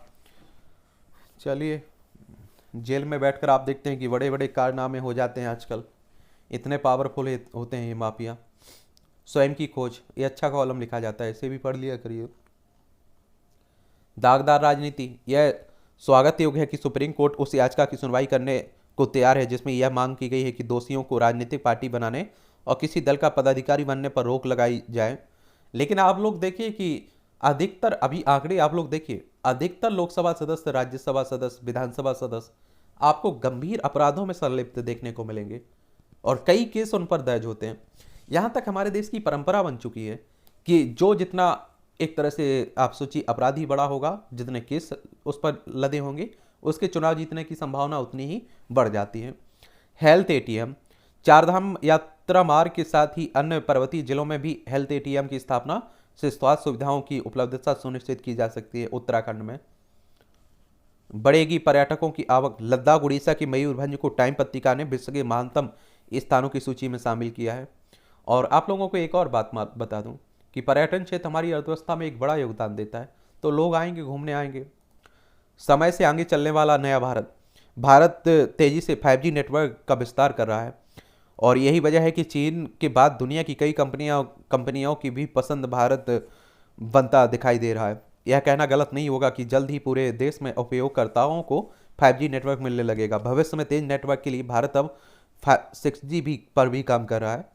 चलिए, जेल में बैठकर आप देखते हैं कि बड़े बड़े कारनामे हो जाते हैं आजकल, इतने पावरफुल होते हैं ये माफिया। स्वयं की खोज, ये अच्छा कॉलम लिखा जाता है, इसे भी पढ़ लिया करिए। दागदार राजनीति, यह स्वागत योग्य है कि सुप्रीम कोर्ट उस याचिका की सुनवाई करने को तैयार है जिसमें यह मांग की गई है कि दोषियों को राजनीतिक पार्टी बनाने और किसी दल का पदाधिकारी बनने पर रोक लगाई जाए। लेकिन आप लोग देखिए कि अधिकतर, अभी आंकड़े आप लोग देखिए, अधिकतर लोकसभा सदस्य, राज्यसभा सदस्य, विधानसभा सदस्य आपको गंभीर अपराधों में संलिप्त देखने को मिलेंगे, और कई केस उन पर दर्ज होते हैं। यहाँ तक हमारे देश की परंपरा बन चुकी है कि जो जितना एक तरह से आप सोचिए अपराधी बड़ा होगा, जितने केस उस पर लदे होंगे, उसके चुनाव जीतने की संभावना उतनी ही बढ़ जाती है। हेल्थ एटीएम, चारधाम यात्रा मार्ग के साथ ही अन्य पर्वतीय जिलों में भी हेल्थ एटीएम की स्थापना से स्वास्थ्य सुविधाओं की उपलब्धता सुनिश्चित की जा सकती है। उत्तराखंड में बढ़ेगी पर्यटकों की आवक, लद्दाख उड़ीसा की मयूरभंज को टाइम पत्रिका ने विश्व के महानतम स्थानों की सूची में शामिल किया है। और आप लोगों को एक और बात बता दूं कि पर्यटन क्षेत्र हमारी अर्थव्यवस्था में एक बड़ा योगदान देता है, तो लोग आएंगे, घूमने आएंगे। समय से आगे चलने वाला नया भारत तेजी से 5G नेटवर्क का विस्तार कर रहा है, और यही वजह है कि चीन के बाद दुनिया की कई कंपनियों की भी पसंद भारत बनता दिखाई दे रहा है। यह कहना गलत नहीं होगा कि जल्द ही पूरे देश में उपयोगकर्ताओं को 5G नेटवर्क मिलने लगेगा। भविष्य में तेज नेटवर्क के लिए भारत अब 6G पर भी काम कर रहा है,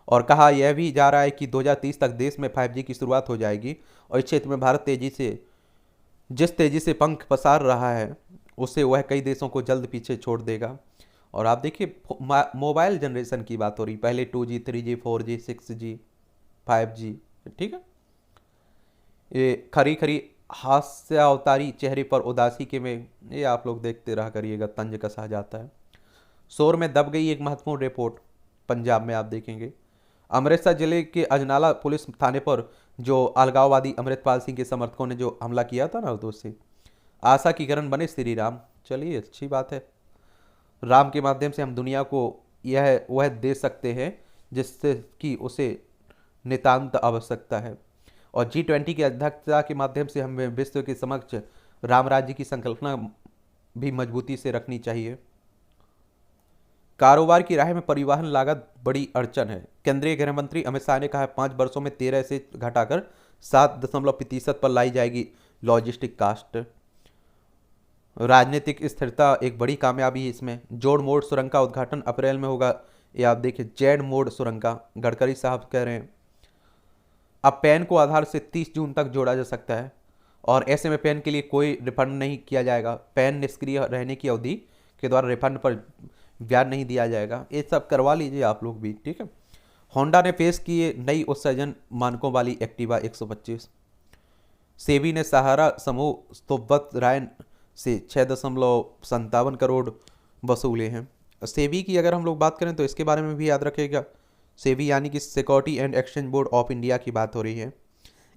और कहा यह भी जा रहा है कि 2030 तक देश में 5G की शुरुआत हो जाएगी। और इस क्षेत्र में भारत जिस तेजी से पंख पसार रहा है, उससे वह कई देशों को जल्द पीछे छोड़ देगा। और आप देखिए, मोबाइल जनरेशन की बात हो रही, पहले 2G, 3G, 4G, 6G, 5G, ठीक है। ये खरी खरी हास्यावतारी चेहरे पर उदासी के में, ये आप लोग देखते रहा करिएगा, तंज कसा जाता है। शोर में दब गई एक महत्वपूर्ण रिपोर्ट। पंजाब में आप देखेंगे अमृतसर जिले के अजनाला पुलिस थाने पर जो अलगाववादी अमृतपाल सिंह के समर्थकों ने जो हमला किया था ना, तो उससे आशा की किरण बने श्री राम। चलिए अच्छी बात है, राम के माध्यम से हम दुनिया को यह वह दे सकते हैं जिससे कि उसे नितांत आवश्यकता है। और G20 की अध्यक्षता के माध्यम से हमें विश्व के समक्ष राम राज्य की संकल्पना भी मजबूती से रखनी चाहिए। कारोबार की राह में परिवहन लागत बड़ी अड़चन है। केंद्रीय गृह मंत्री अमित शाह ने कहा है 5 वर्षों में 13 से घटाकर 7% पर लाई जाएगी लॉजिस्टिक कास्ट। राजनीतिक स्थिरता एक बड़ी कामयाबी है इसमें। जोड़ मोड़ सुरंग का उद्घाटन अप्रैल में होगा, ये आप देखिए जैड मोड़ सुरंग का, गडकरी साहब कह रहे हैं। अब पैन को आधार से 30 जून तक जोड़ा जा सकता है और ऐसे में पैन के लिए कोई रिफंड नहीं किया जाएगा। पैन निष्क्रिय रहने की अवधि के द्वारा रिफंड पर ब्याज नहीं दिया जाएगा। ये सब करवा लीजिए आप लोग भी, ठीक है। होंडा ने पेश किए नई उत्सर्जन मानकों वाली एक्टिवा 125। सेबी ने सहारा समूह सोबत रायन से 6.57 करोड़ वसूले हैं। सेबी की अगर हम लोग बात करें तो इसके बारे में भी याद रखेगा, सेबी यानी कि security and exchange board of India की बात हो रही है।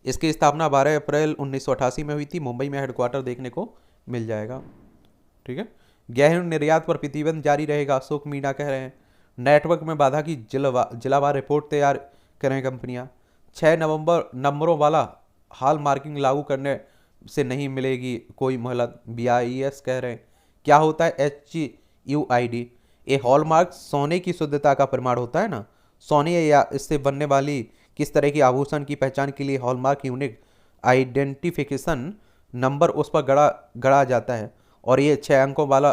इसकी स्थापना 12 अप्रैल 1988 में हुई थी। मुंबई में हेडक्वार्टर देखने को मिल जाएगा, ठीक है। गेहूं निर्यात पर प्रतिबंध जारी रहेगा, अशोक मीणा कह रहे हैं। नेटवर्क में बाधा की जिलावार रिपोर्ट तैयार करें कंपनियां। 6 नवंबर नंबरों वाला हॉल मार्किंग लागू करने से नहीं मिलेगी कोई मोहलत, BIS कह रहे हैं। क्या होता है HUID? ये हॉलमार्क सोने की शुद्धता का प्रमाण होता है ना। सोने या इससे बनने वाली किस तरह की आभूषण की पहचान के लिए हॉलमार्क यूनिक आइडेंटिफिकेशन नंबर उस पर गढ़ा जाता है और ये 6 अंकों वाला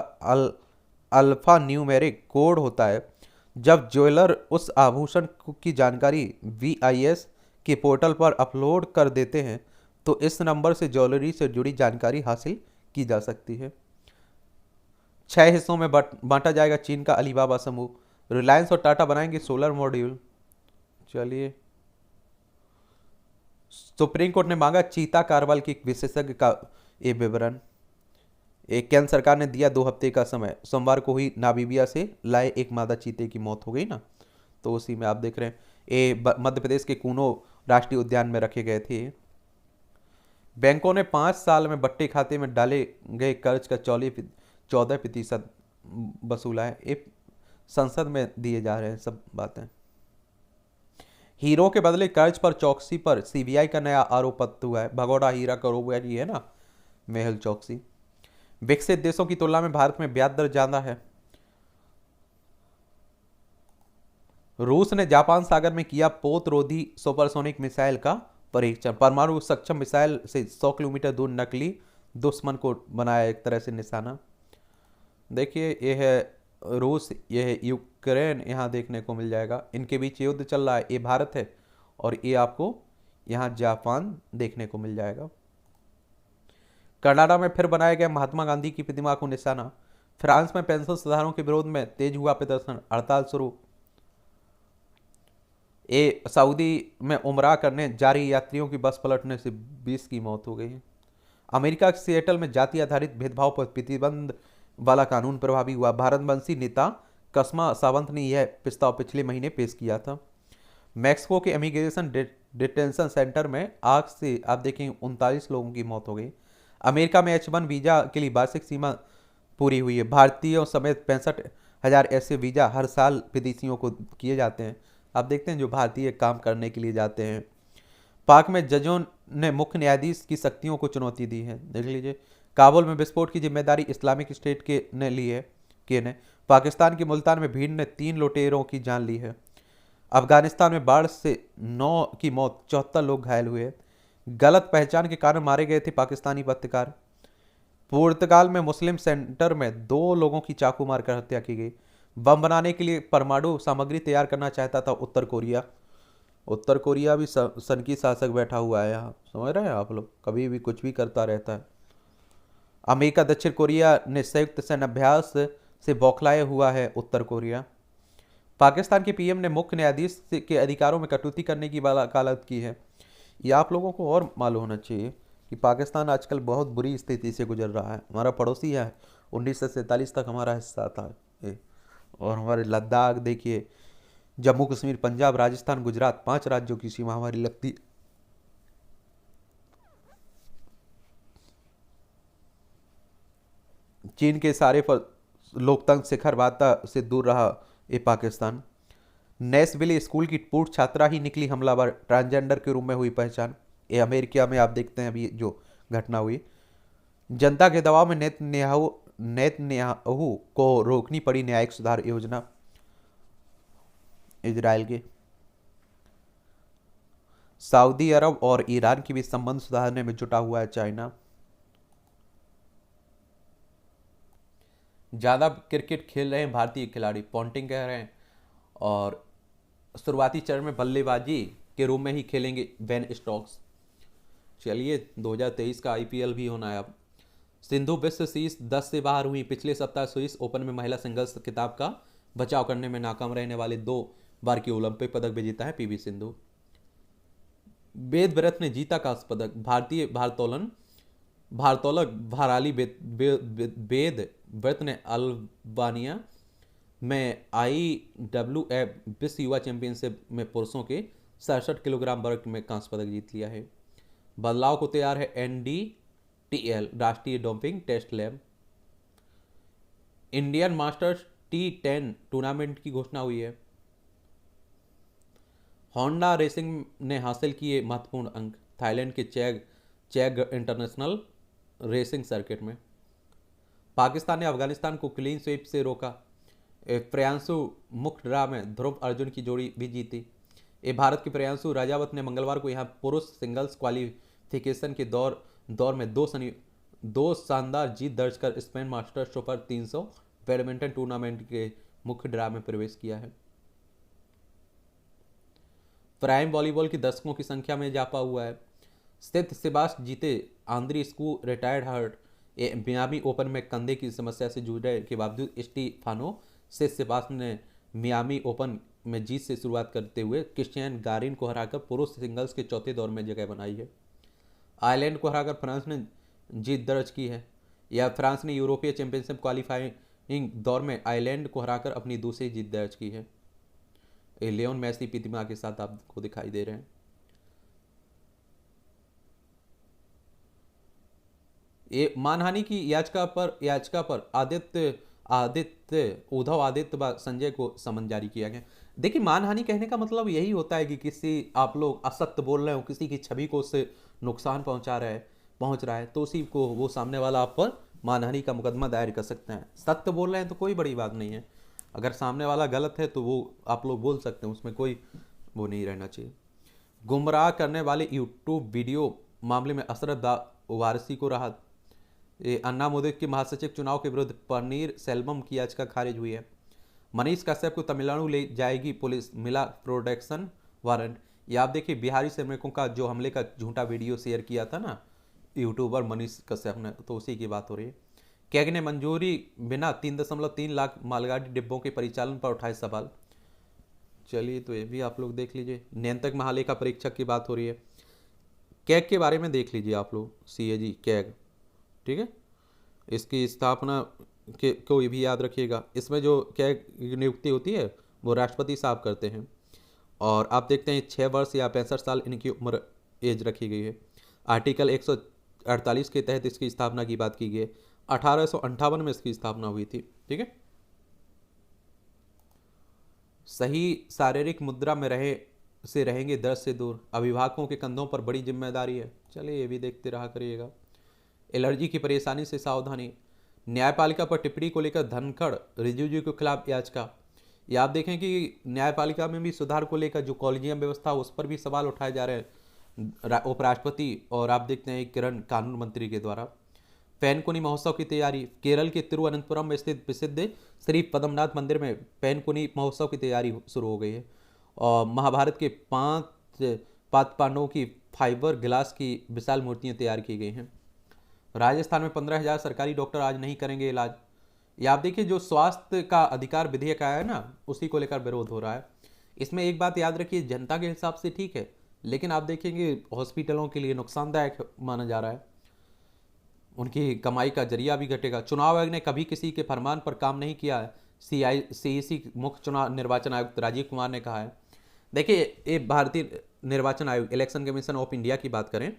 अल्फा न्यूमेरिक कोड होता है। जब ज्वेलर उस आभूषण की जानकारी VIS के पोर्टल पर अपलोड कर देते हैं तो इस नंबर से ज्वेलरी से जुड़ी जानकारी हासिल की जा सकती है। 6 हिस्सों में बांटा जाएगा चीन का अलीबाबा समूह। रिलायंस और टाटा बनाएंगे सोलर मॉड्यूल। चलिए, सुप्रीम कोर्ट ने मांगा चीता कार्रवाई की विशेषज्ञ का ये विवरण। एक केंद्र सरकार ने दिया 2 हफ्ते का समय। सोमवार को हुई नामीबिया से लाए एक मादा चीते की मौत हो गई ना, तो उसी में आप देख रहे हैं ये मध्य प्रदेश के कूनो राष्ट्रीय उद्यान में रखे गए थे। बैंकों ने 5 साल में बट्टे खाते में डाले गए कर्ज का 14% वसूला है। ये संसद में दिए जा रहे हैं सब बातें। हीरो के बदले कर्ज पर चौकसी पर CBI का नया आरोप पत्र हुआ है। भगोड़ा हीरा कारोबारी है ना मेहुल चौकसी। विकसित देशों की तुलना में भारत में ब्याज दर ज्यादा है। रूस ने जापान सागर में किया पोत रोधी सुपरसोनिक मिसाइल का परीक्षण। परमाणु सक्षम मिसाइल से 100 किलोमीटर दूर नकली दुश्मन को बनाया एक तरह से निशाना। देखिए ये है रूस, ये है यूक्रेन, यहाँ देखने को मिल जाएगा। इनके बीच युद्ध चल रहा है। ये भारत है और ये आपको यहाँ जापान देखने को मिल जाएगा। कनाडा में फिर बनाया गया महात्मा गांधी की प्रतिमा को निशाना। फ्रांस में पेंशन सुधारों के विरोध में तेज हुआ प्रदर्शन, हड़ताल शुरू। सऊदी में उमरा करने जा रही यात्रियों की बस पलटने से 20 की मौत हो गई। अमेरिका के सिएटल में जाति आधारित भेदभाव पर प्रतिबंध वाला कानून प्रभावी हुआ। भारतवंशी नेता कस्मा सावंत ने यह प्रस्ताव पिछले महीने पेश किया था। मैक्सिको के इमिग्रेशन डिटेंशन सेंटर में आग से आप देखेंगे 39 लोगों की मौत हो गई। अमेरिका में H1 वीजा के लिए वार्षिक सीमा पूरी हुई है। भारतीयों समेत 65,000 ऐसे वीजा हर साल विदेशियों को किए जाते हैं। आप देखते हैं जो भारतीय काम करने के लिए जाते हैं। पाक में जजों ने मुख्य न्यायाधीश की शक्तियों को चुनौती दी है। देख लीजिए, काबुल में विस्फोट की जिम्मेदारी इस्लामिक स्टेट के ने ली है ने पाकिस्तान के मुल्तान में भीड़ ने 3 लुटेरों की जान ली है। अफगानिस्तान में बाढ़ से 9 की मौत, 74 लोग घायल हुए। गलत पहचान के कारण मारे गए थे पाकिस्तानी पत्रकार। पुर्तगाल में मुस्लिम सेंटर में 2 लोगों की चाकू मारकर हत्या की गई। बम बनाने के लिए परमाणु सामग्री तैयार करना चाहता था उत्तर कोरिया। उत्तर कोरिया भी सनकी शासक बैठा हुआ है यहाँ, समझ रहे हैं आप लोग, कभी भी कुछ भी करता रहता है। अमेरिका दक्षिण कोरिया ने संयुक्त सैन्य अभ्यास से बौखलाया हुआ है उत्तर कोरिया। पाकिस्तान के PM ने मुख्य न्यायाधीश के अधिकारों में कटौती करने की वकालत की है। ये आप लोगों को और मालूम होना चाहिए कि पाकिस्तान आजकल बहुत बुरी स्थिति से गुजर रहा है। हमारा पड़ोसी है, 1947 तक हमारा हिस्सा था ये, और हमारे लद्दाख देखिए, जम्मू कश्मीर, पंजाब, राजस्थान, गुजरात, 5 राज्यों की सीमा हमारी लगती है। चीन के सारे पर लोकतंत्र शिखर वार्ता से दूर रहा ये पाकिस्तान। नेसविले स्कूल की पूर्व छात्रा ही निकली हमलावर, ट्रांसजेंडर के रूप में हुई पहचान। ये अमेरिका में आप देखते हैं अभी जो घटना हुई। जनता के दबाव में नेतन्याहू को रोकनी पड़ी न्यायिक सुधार योजना। इजराइल के सऊदी अरब और ईरान के बीच संबंध सुधारने में जुटा हुआ है चाइना। ज़्यादा क्रिकेट खेल रहे हैं भारतीय खिलाड़ी, पॉन्टिंग कह रहे हैं, और शुरुआती चरण में बल्लेबाजी के रूप में ही खेलेंगे बेन स्टोक्स। चलिए 2023 का आईपीएल भी होना है अब। सिंधु विश्व सीरीज 10 से बाहर हुई। पिछले सप्ताह स्विस ओपन में महिला सिंगल्स खिताब का बचाव करने में नाकाम रहने वाले 2 बार की ओलंपिक पदक विजेता है पीवी सिंधु। वेद व्रत ने जीता कांस्य पदक। भारतीय भारतोलक भाराली वेद व्रत ने अल्बानिया में IWF विश्व युवा चैंपियनशिप में पुरुषों के 67 किलोग्राम वर्ग में कांस्य पदक जीत लिया है। बदलाव को तैयार है NDTL, राष्ट्रीय doping test lab. Indian masters T10 tournament की घोषणा हुई है। होंडा रेसिंग ने हासिल किए महत्वपूर्ण अंक थाईलैंड के चैग इंटरनेशनल रेसिंग सर्किट में। पाकिस्तान ने अफगानिस्तान को क्लीन स्वीप से रोका। प्रियांशु मुख्य ड्रा में ध्रुव अर्जुन की जोड़ी भी जीती। भारत के प्रियांशु राजावत ने मंगलवार को यहां पुरुष सिंगल्स क्वालिफिकेशन के दौर में दो शानदार जीत दर्ज कर Spain masters super 300 badminton tournament के मुख्य ड्रा में प्रवेश किया है। प्राइम वॉलीबॉल की दर्शकों की संख्या में इजाफा हुआ है। स्थित सिबास जीते आंद्री स्कू रिटायर्ड हर्ट। मियामी ओपन में कंधे की समस्या से जूझने के बावजूद स्टीफानो सिसिपास ने मियामी ओपन में जीत से शुरुआत करते हुए क्रिस्टियन गारिन को हराकर पुरुष सिंगल्स के चौथे दौर में जगह बनाई है। आयरलैंड को हराकर फ्रांस ने जीत दर्ज की है। यह फ्रांस ने यूरोपीय चैंपियनशिप क्वालिफाइंग दौर में आयरलैंड को हराकर अपनी दूसरी जीत दर्ज की है। लियोन मेसी प्रतिमा के साथ आपको दिखाई दे रहे हैं। ये मानहानि की याचिका पर उद्धव आदित्य व संजय को समन जारी किया गया। देखिए, मानहानि कहने का मतलब यही होता है कि किसी आप लोग असत्य बोल रहे हो, किसी की छवि को उससे नुकसान पहुंच रहा है तो उसी को वो सामने वाला आप पर मानहानि का मुकदमा दायर कर सकते हैं। सत्य बोल रहे हैं तो कोई बड़ी बात नहीं है। अगर सामने वाला गलत है तो वो आप लोग बोल सकते हैं, उसमें कोई वो नहीं रहना चाहिए। गुमराह करने वाले यूट्यूब वीडियो मामले में असरद वारसी को राहत। अन्ना मोदी के महासचिव चुनाव के विरुद्ध पनीर सेल्वम की याचिका खारिज हुई है। मनीष कश्यप को तमिलनाडु ले जाएगी पुलिस, मिला प्रोटेक्शन वारंट। ये आप देखिए, बिहारी श्रमिकों का जो हमले का झूठा वीडियो शेयर किया था ना यूट्यूबर मनीष कश्यप ने, तो उसी की बात हो रही है। कैग ने मंजूरी बिना 3.3 लाख मालगाड़ी डिब्बों के परिचालन पर उठाए सवाल। चलिए तो ये भी आप लोग देख लीजिए। नियंत्रक महालेखा परीक्षक की बात हो रही है। कैग के बारे में देख लीजिए आप लोग, CAG कैग, ठीक है। इसकी स्थापना को ये भी याद रखिएगा। इसमें जो कैग नियुक्ति होती है वो राष्ट्रपति साहब करते हैं। और आप देखते हैं 6 वर्ष या 65 साल इनकी उम्र एज रखी गई है। आर्टिकल 148 के तहत इसकी स्थापना की बात की गई है। 1858 में इसकी स्थापना हुई थी, ठीक है। सही शारीरिक मुद्रा में रहेंगे दर्द से दूर। अभिभावकों के कंधों पर बड़ी जिम्मेदारी है। चलिए ये भी देखते रहा करिएगा। एलर्जी की परेशानी से सावधानी। न्यायपालिका पर टिप्पणी को लेकर धनखड़ रिजिजू के खिलाफ याचिका। ये आप देखें कि न्यायपालिका में भी सुधार को लेकर जो कॉलेजियम व्यवस्था उस पर भी सवाल उठाए जा रहे हैं उपराष्ट्रपति और आप देखते हैं किरण कानून मंत्री के द्वारा। पैनकुनी महोत्सव की तैयारी। केरल के तिरुवनंतपुरम में स्थित प्रसिद्ध श्री पद्मनाथ मंदिर में पैनकुनी महोत्सव की तैयारी शुरू हो गई है। और महाभारत के 5 पांडवों की फाइबर ग्लास की विशाल मूर्तियां तैयार की गई हैं। राजस्थान में 15,000 सरकारी डॉक्टर आज नहीं करेंगे इलाज। ये आप देखिए, जो स्वास्थ्य का अधिकार विधेयक आया है ना, उसी को लेकर विरोध हो रहा है। इसमें एक बात याद रखिए, जनता के हिसाब से ठीक है, लेकिन आप देखेंगे हॉस्पिटलों के लिए नुकसानदायक माना जा रहा है। उनकी कमाई का जरिया भी घटेगा। चुनाव आयोग ने कभी किसी के फरमान पर काम नहीं किया है, CEC मुख्य चुनाव निर्वाचन आयुक्त राजीव कुमार ने कहा है। देखिए, ये भारतीय निर्वाचन आयोग, इलेक्शन कमीशन ऑफ इंडिया की बात करें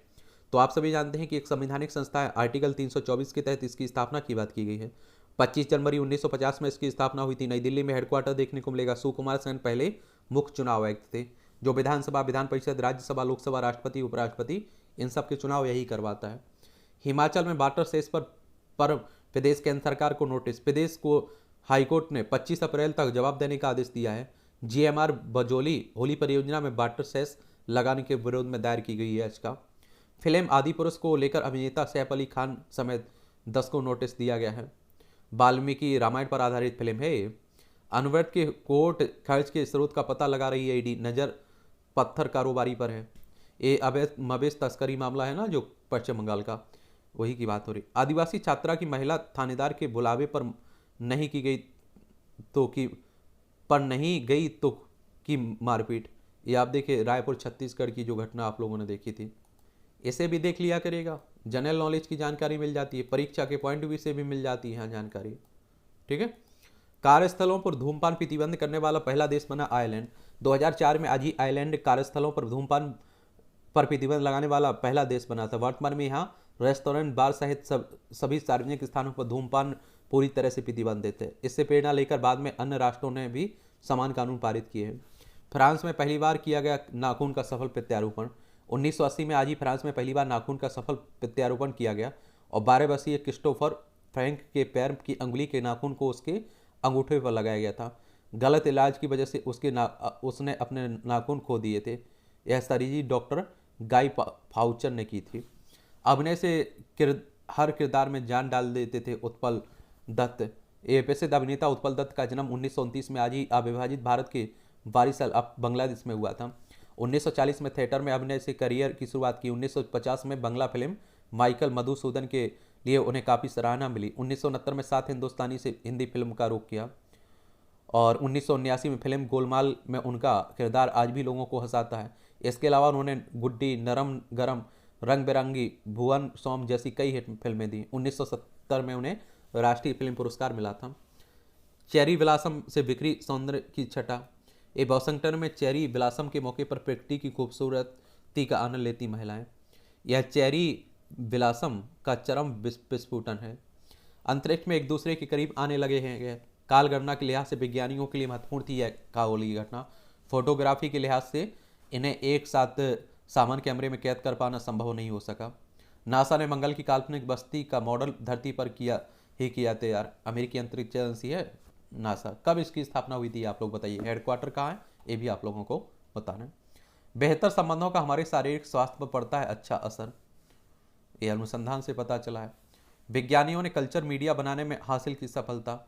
तो आप सभी जानते हैं कि एक संवैधानिक संस्था है। आर्टिकल 324 के तहत इसकी स्थापना की बात की गई है। 25 जनवरी 1950 में इसकी स्थापना हुई थी। नई दिल्ली में हेडक्वार्टर देखने को मिलेगा। सुकुमार सेन पहले मुख्य चुनाव आयुक्त थे, जो विधानसभा, विधान परिषद, राज्यसभा, लोकसभा, राष्ट्रपति, उपराष्ट्रपति, इन सब के चुनाव यही करवाता है। हिमाचल में वाटर सेस पर प्रदेश केंद्र सरकार को नोटिस। प्रदेश को हाईकोर्ट ने 25 अप्रैल तक जवाब देने का आदेश दिया है। GMR बजोली होली परियोजना में वाटर सेस लगाने के विरोध में दायर की गई याचिका। फिल्म आदि पुरुष को लेकर अभिनेता सैफ अली खान समेत 10 को नोटिस दिया गया है। वाल्मीकि रामायण पर आधारित फिल्म है। अनवरत के कोर्ट खर्च के स्रोत का पता लगा रही है ईडी। नजर पत्थर कारोबारी पर है। ये अवैध मवेश तस्करी मामला है ना, जो पश्चिम बंगाल का, वही की बात हो रही। आदिवासी छात्रा की महिला थानेदार के बुलावे पर नहीं गई तो की मारपीट। ये आप देखिए, रायपुर छत्तीसगढ़ की जो घटना आप लोगों ने देखी थी। इसे भी देख लिया करेगा। जनरल नॉलेज की जानकारी मिल जाती है, परीक्षा के पॉइंट व्यू से भी मिल जाती है जानकारी। ठीक है। कार्यस्थलों पर धूमपान प्रतिबंध करने वाला पहला देश बना आयरलैंड। 2004 में आज ही आयरलैंड कार्यस्थलों पर धूमपान पर प्रतिबंध लगाने वाला पहला देश बना था। वर्तमान में यहाँ रेस्टोरेंट, बार सहित सभी सार्वजनिक स्थानों पर धूमपान पूरी तरह से प्रतिबंधित है। इससे प्रेरणा लेकर बाद में अन्य राष्ट्रों ने भी समान कानून पारित किए हैं। फ्रांस में पहली बार किया गया नाखून का सफल प्रत्यारोपण। 1980 में आज ही फ्रांस में पहली बार नाखून का सफल प्रत्यारोपण किया गया और 12 वर्षीय क्रिस्टोफर फ्रैंक के पैर की अंगुली के नाखून को उसके अंगूठे पर लगाया गया था। गलत इलाज की वजह से उसने अपने नाखून खो दिए थे। यह सर्जरी डॉक्टर गाई फाउचर ने की थी। अभिनय से हर किरदार में जान डाल देते थे उत्पल दत्त। ये प्रसिद्ध अभिनेता उत्पल दत्त का जन्म 1929 में आज ही अविभाजित भारत के बारिसल बांग्लादेश में हुआ था। 1940 में थिएटर में अभिनय से करियर की शुरुआत की। 1950 में बंगला फिल्म माइकल मधुसूदन के लिए उन्हें काफ़ी सराहना मिली। 1969 में 7 हिंदुस्तानी से हिंदी फिल्म का रुख किया और 1979 में फिल्म गोलमाल में उनका किरदार आज भी लोगों को हंसाता है। इसके अलावा उन्होंने गुड्डी, नरम गरम, रंग बिरंगी, भुवन सोम जैसी कई हिट फिल्में दी। 1970 में उन्हें राष्ट्रीय फिल्म पुरस्कार मिला था। चेरी ब्लॉसम से बिखरी सौंदर्य की छटा। ये वॉशिंगटन में चेरी ब्लॉसम के मौके पर प्रकृति की खूबसूरती का आनंद लेती महिलाएं। यह चेरी ब्लॉसम का चरम विस्फोटन है। अंतरिक्ष में एक दूसरे के करीब आने लगे हैं। काल गणना के लिहाज से वैज्ञानिकों के लिए महत्वपूर्ण थी यह खगोलीय घटना। फोटोग्राफी के लिहाज से इन्हें एक साथ सामान्य कैमरे में कैद कर पाना संभव नहीं हो सका। नासा ने मंगल की काल्पनिक बस्ती का मॉडल धरती पर किया तैयार। अमेरिकी अंतरिक्ष एजेंसी है नासा। कब इसकी स्थापना हुई थी आप लोग बताइए। हेडक्वार्टर कहाँ है ये भी आप लोगों को बताना है। बेहतर संबंधों का हमारे शारीरिक स्वास्थ्य पर पड़ता है अच्छा असर, यह अनुसंधान से पता चला है। विज्ञानियों ने कल्चर मीडिया बनाने में हासिल की सफलता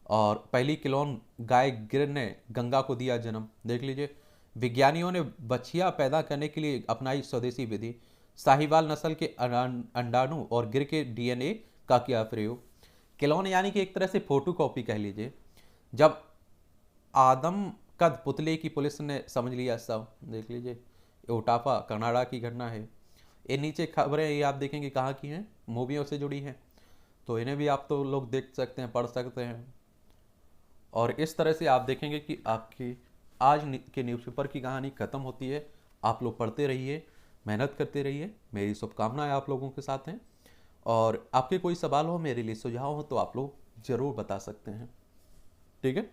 और पहली क्लोन गाय गिर ने गंगा को दिया जन्म। देख लीजिए, विज्ञानियों ने बछिया पैदा करने के लिए अपनाई स्वदेशी विधि। साहिवाल नस्ल के अंडाणु और गिर के DNA का किया प्रयोग। क्लोन यानी कि एक तरह से फोटो कॉपी कह लीजिए। जब आदम कद पुतले की पुलिस ने समझ लिया सब। देख लीजिए, ओटापा कनाडा की घटना है। ये नीचे खबरें ये आप देखेंगे कहाँ की हैं, मूवियों से जुड़ी हैं, तो इन्हें भी आप तो लोग देख सकते हैं, पढ़ सकते हैं। और इस तरह से आप देखेंगे कि आपकी आज के न्यूज़पेपर की कहानी खत्म होती है। आप लोग पढ़ते रहिए, मेहनत करते रहिए। मेरी शुभकामनाएं आप लोगों के साथ हैं और आपके कोई सवाल हो, मेरे लिए सुझाव हो तो आप लोग ज़रूर बता सकते हैं। ठीक है।